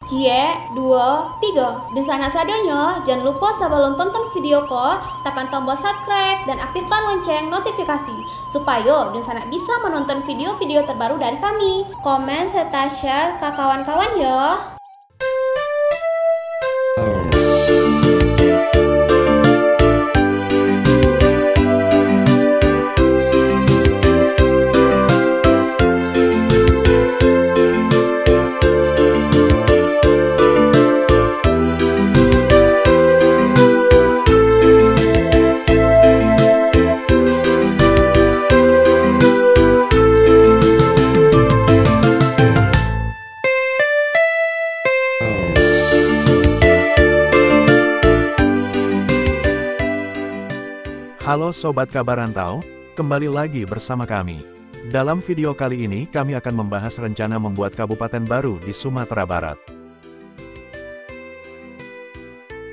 Cie, dua, tiga. Dan sana sadanya, jangan lupa sebelum tonton video ko, tekan tombol subscribe dan aktifkan lonceng notifikasi supaya dan sana bisa menonton video-video terbaru dari kami. Komen serta share ke kawan-kawan ya. Halo Sobat Kabar Rantau, kembali lagi bersama kami. Dalam video kali ini kami akan membahas rencana membuat kabupaten baru di Sumatera Barat.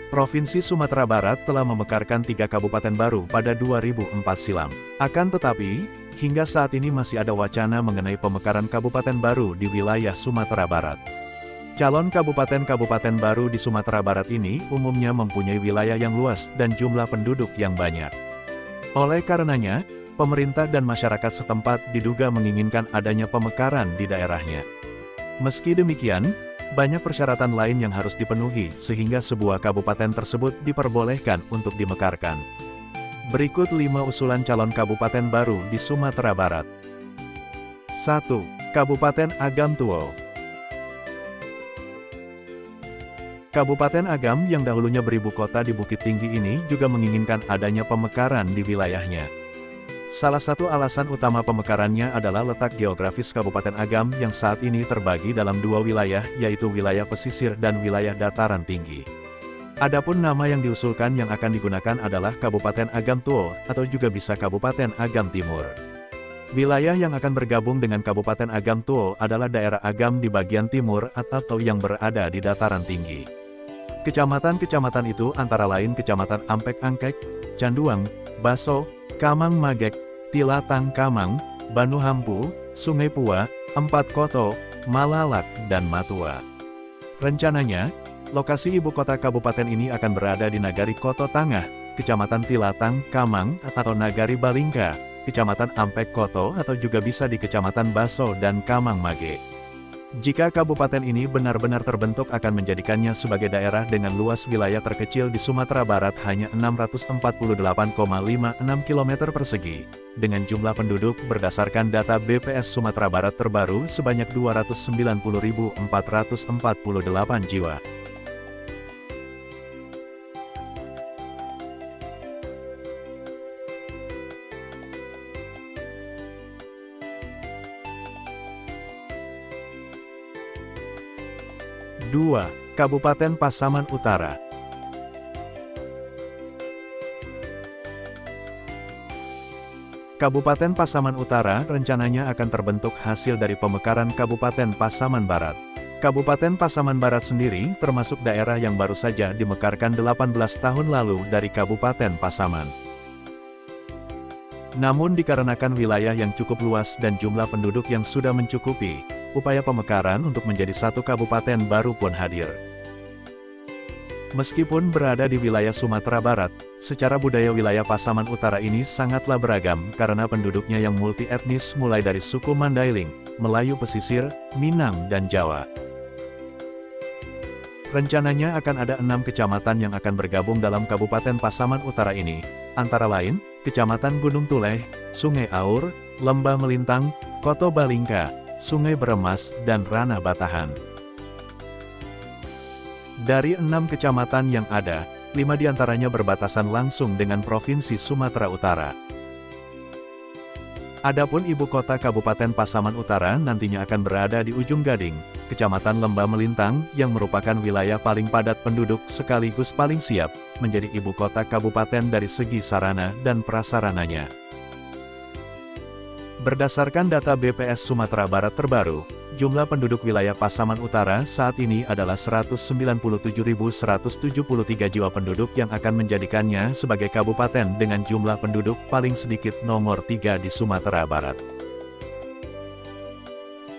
Provinsi Sumatera Barat telah memekarkan 3 kabupaten baru pada 2004 silam. Akan tetapi, hingga saat ini masih ada wacana mengenai pemekaran kabupaten baru di wilayah Sumatera Barat. Calon kabupaten-kabupaten baru di Sumatera Barat ini umumnya mempunyai wilayah yang luas dan jumlah penduduk yang banyak. Oleh karenanya, pemerintah dan masyarakat setempat diduga menginginkan adanya pemekaran di daerahnya. Meski demikian, banyak persyaratan lain yang harus dipenuhi sehingga sebuah kabupaten tersebut diperbolehkan untuk dimekarkan. Berikut 5 usulan calon kabupaten baru di Sumatera Barat. 1. Kabupaten Agam Tuo. Kabupaten Agam yang dahulunya beribu kota di Bukit Tinggi ini juga menginginkan adanya pemekaran di wilayahnya. Salah satu alasan utama pemekarannya adalah letak geografis Kabupaten Agam yang saat ini terbagi dalam 2 wilayah, yaitu wilayah pesisir dan wilayah dataran tinggi. Adapun nama yang diusulkan yang akan digunakan adalah Kabupaten Agam Tuo, atau juga bisa Kabupaten Agam Timur. Wilayah yang akan bergabung dengan Kabupaten Agam Tuo adalah daerah Agam di bagian timur atau yang berada di dataran tinggi. Kecamatan-kecamatan itu antara lain Kecamatan Ampek Angkek, Canduang, Baso, Kamang Magek, Tilatang Kamang, Banu Hampu, Sungai Pua, Empat Koto, Malalak, dan Matua. Rencananya, lokasi ibu kota kabupaten ini akan berada di Nagari Koto Tangah, Kecamatan Tilatang Kamang, atau Nagari Balingka, Kecamatan Ampek Koto, atau juga bisa di Kecamatan Baso dan Kamang Mage. Jika kabupaten ini benar-benar terbentuk akan menjadikannya sebagai daerah dengan luas wilayah terkecil di Sumatera Barat hanya 648,56 km persegi, dengan jumlah penduduk berdasarkan data BPS Sumatera Barat terbaru sebanyak 290.448 jiwa. Dua, Kabupaten Pasaman Utara. Kabupaten Pasaman Utara rencananya akan terbentuk hasil dari pemekaran Kabupaten Pasaman Barat. Kabupaten Pasaman Barat sendiri termasuk daerah yang baru saja dimekarkan 18 tahun lalu dari Kabupaten Pasaman. Namun dikarenakan wilayah yang cukup luas dan jumlah penduduk yang sudah mencukupi, upaya pemekaran untuk menjadi satu kabupaten baru pun hadir. Meskipun berada di wilayah Sumatera Barat, secara budaya wilayah Pasaman Utara ini sangatlah beragam karena penduduknya yang multi-etnis mulai dari suku Mandailing, Melayu Pesisir, Minang, dan Jawa. Rencananya akan ada 6 kecamatan yang akan bergabung dalam Kabupaten Pasaman Utara ini, antara lain, Kecamatan Gunung Tuleh, Sungai Aur, Lembah Melintang, Koto Balingka, Sungai Beremas, dan Ranah Batahan. Dari 6 kecamatan yang ada, 5 diantaranya berbatasan langsung dengan Provinsi Sumatera Utara. Adapun ibu kota Kabupaten Pasaman Utara nantinya akan berada di Ujung Gading, Kecamatan Lembah Melintang, yang merupakan wilayah paling padat penduduk sekaligus paling siap menjadi ibu kota kabupaten dari segi sarana dan prasarananya. Berdasarkan data BPS Sumatera Barat terbaru, jumlah penduduk wilayah Pasaman Utara saat ini adalah 197.173 jiwa penduduk yang akan menjadikannya sebagai kabupaten dengan jumlah penduduk paling sedikit nomor 3 di Sumatera Barat.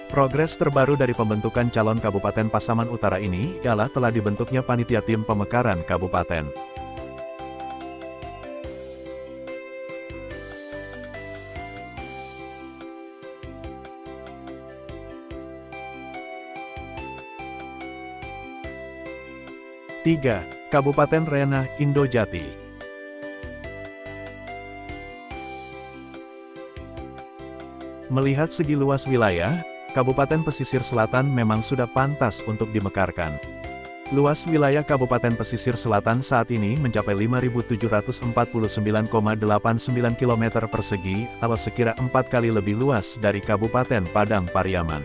Progres terbaru dari pembentukan calon Kabupaten Pasaman Utara ini ialah telah dibentuknya panitia tim pemekaran kabupaten. Tiga, Kabupaten Rena, Indojati. Melihat segi luas wilayah, Kabupaten Pesisir Selatan memang sudah pantas untuk dimekarkan. Luas wilayah Kabupaten Pesisir Selatan saat ini mencapai 5.749,89 km persegi, atau sekira 4 kali lebih luas dari Kabupaten Padang Pariaman.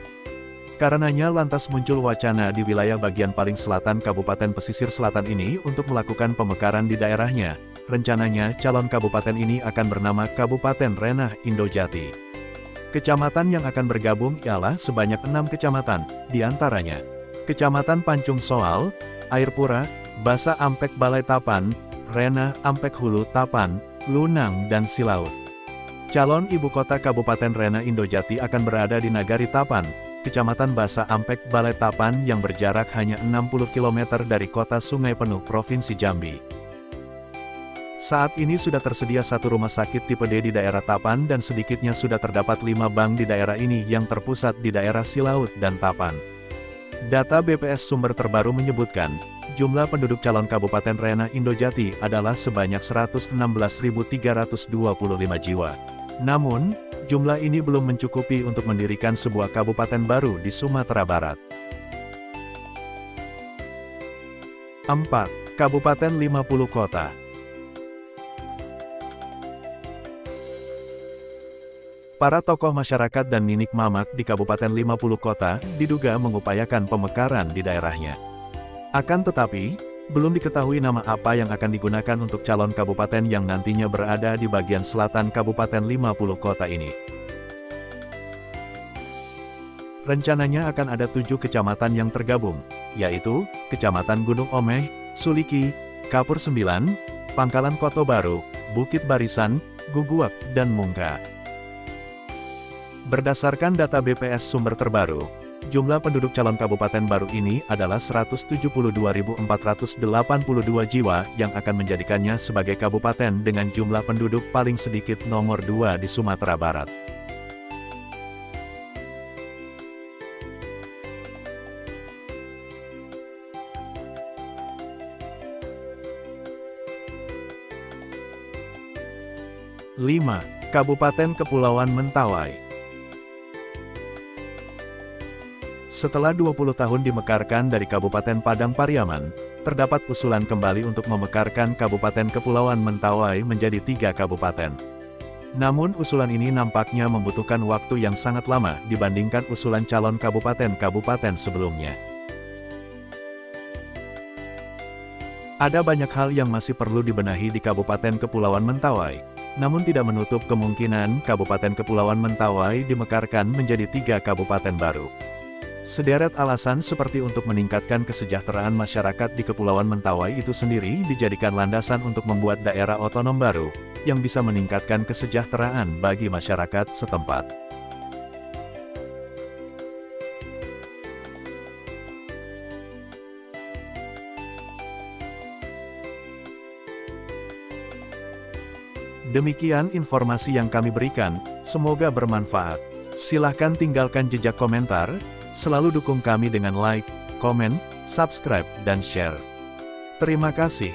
Karenanya lantas muncul wacana di wilayah bagian paling selatan Kabupaten Pesisir Selatan ini untuk melakukan pemekaran di daerahnya. Rencananya calon kabupaten ini akan bernama Kabupaten Rena, Indojati. Kecamatan yang akan bergabung ialah sebanyak 6 kecamatan, diantaranya Kecamatan Pancung Soal, Air Pura, Basa Ampek Balai Tapan, Rena, Ampek Hulu Tapan, Lunang dan Silaut. Calon ibu kota Kabupaten Rena Indojati akan berada di Nagari Tapan, Kecamatan Basa Ampek Balai Tapan yang berjarak hanya 60 km dari kota Sungai Penuh Provinsi Jambi. Saat ini sudah tersedia 1 rumah sakit tipe D di daerah Tapan dan sedikitnya sudah terdapat 5 bank di daerah ini yang terpusat di daerah Silaut dan Tapan. Data BPS sumber terbaru menyebutkan, jumlah penduduk calon Kabupaten Rena Indojati adalah sebanyak 116.325 jiwa. Namun, jumlah ini belum mencukupi untuk mendirikan sebuah kabupaten baru di Sumatera Barat. 4. Kabupaten 50 Kota. Para tokoh masyarakat dan ninik mamak di Kabupaten 50 Kota diduga mengupayakan pemekaran di daerahnya. Akan tetapi, belum diketahui nama apa yang akan digunakan untuk calon kabupaten yang nantinya berada di bagian selatan Kabupaten 50 Kota ini. Rencananya akan ada 7 kecamatan yang tergabung, yaitu Kecamatan Gunung Omeh, Suliki, Kapur 9, Pangkalan Koto Baru, Bukit Barisan, Guguak, dan Mungka. Berdasarkan data BPS sumber terbaru, jumlah penduduk calon kabupaten baru ini adalah 172.482 jiwa yang akan menjadikannya sebagai kabupaten dengan jumlah penduduk paling sedikit nomor 2 di Sumatera Barat. Lima, Kabupaten Kepulauan Mentawai. Setelah 20 tahun dimekarkan dari Kabupaten Padang Pariaman, terdapat usulan kembali untuk memekarkan Kabupaten Kepulauan Mentawai menjadi 3 kabupaten. Namun usulan ini nampaknya membutuhkan waktu yang sangat lama dibandingkan usulan calon kabupaten-kabupaten sebelumnya. Ada banyak hal yang masih perlu dibenahi di Kabupaten Kepulauan Mentawai, namun tidak menutup kemungkinan Kabupaten Kepulauan Mentawai dimekarkan menjadi 3 kabupaten baru. Sederet alasan seperti untuk meningkatkan kesejahteraan masyarakat di Kepulauan Mentawai itu sendiri dijadikan landasan untuk membuat daerah otonom baru, yang bisa meningkatkan kesejahteraan bagi masyarakat setempat. Demikian informasi yang kami berikan, semoga bermanfaat. Silahkan tinggalkan jejak komentar. Selalu dukung kami dengan like, komen, subscribe, dan share. Terima kasih.